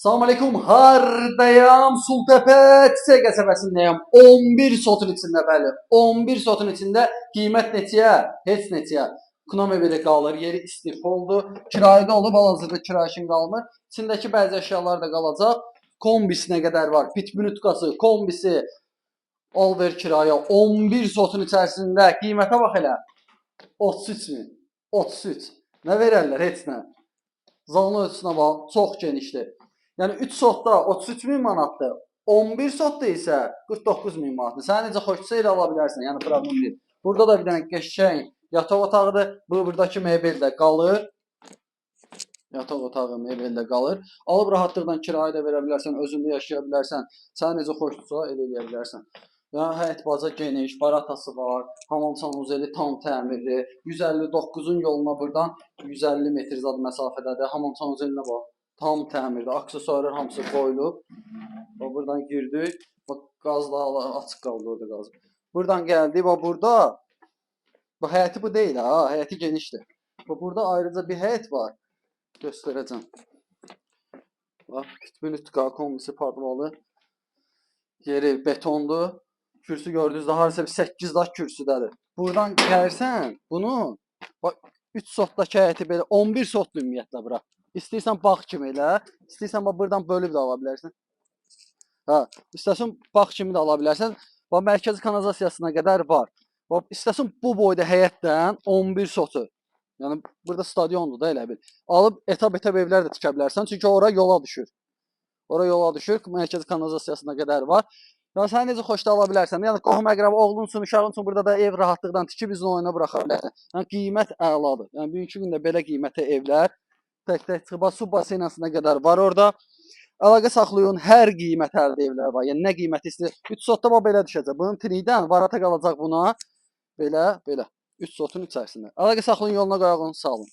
Salam aleyküm, hardayam? Sultepe Çiçək qəsəbəsindəyəm. 11 sotun içində, bəli. 11 sotun içində qiymət neçəyə? Heç neçəyə. Knom evi qalır, yeri istif oldu. Kirayədə olub, hal-hazırda kirayə qalmır. İçindəki bəzi əşyalar da qalacaq. Kombisi nə qədər var? Pitbunutkası, kombisi, al ver kirayə. 11 sotun içərisində qiymətə bax elə. 33 min. 33. Nə verərlər? Heç nə. Zalın ölçüsünə bax, çox genişdir. Yəni 3 sotda 33 min manatdır. 11 sotda isə 49 min manatdır. Sən necə xoşsa elə ala bilərsən. Yəni problem deyil. Burada da bir dənə qəşəng yataq otağıdır. Buradakı mebel də qalır. Yataq otağı mebel də qalır. Alıb rahatlıqla kirayə də verə bilərsən, özündə yaşaya bilərsən. Sən necə xoşsa elə eləyə bilərsən. Yəni həyət baca geniş, baratası var, hamam sanuzeli tam təmirli. 159-un yoluna buradan 150 metr zad məsafədədir. Hamam sanuzelinə bax. Tam təmirdə, aksesuarlar hamısı qoyulub. Bax buradan girdik. Bax qaz da açıq qaldı orada qaz. Buradan gəldik. Bax burada bu həyəti bu deyil ha, həyəti genişdir. Bax burada ayrıca bir həyət var. Göstərəcəm. Bax pitbunutka kombisi padvalı. Yeri betondur. Kürsü gördünüz də harasa bir 8 daş kürsüdədir. Buradan gəlsən bunu bax 3 sotdakı həyəti belə 11 sotlu ümumiyyətlə bura. İstəyirsən bağ kimi elə, istəyirsən bax buradan bölüb də ala bilərsən. Hə, istəsən bağ kimi də ala bilərsən. Bax mərkəzi kanalizasiyasına qədər var. Bax istəsən bu boyda həyətdən 11 sotu. Yəni burada stadiondur da elə bil. Alıb etab-etab evlər də tikə bilərsən, çünki ora yola düşür. Ora yola düşür, mərkəzi kanalizasiyasına qədər var. Yəni sən necə xoşda ala bilərsən. Yəni qohum əqrəba, oğlunsun, uşağınsun, burada da ev rahatlıqdan tikib bizin oyuna buraxa bilərsən. Yəni qiymət əladır. Yəni bugünkü gündə belə qiymətə evlər tək-tək çıxıb su baseynasına qədər var orada. Əlaqə saxlayın, hər qiymətərdə evlər var. Yəni nə qiyməti istəyir? 3 sotda bax belə düşəcək. Bunun tridən varata qalacaq buna. Belə. 3 sotun içərisində. Əlaqə saxlayın, yoluna qoyağın, sağ olun.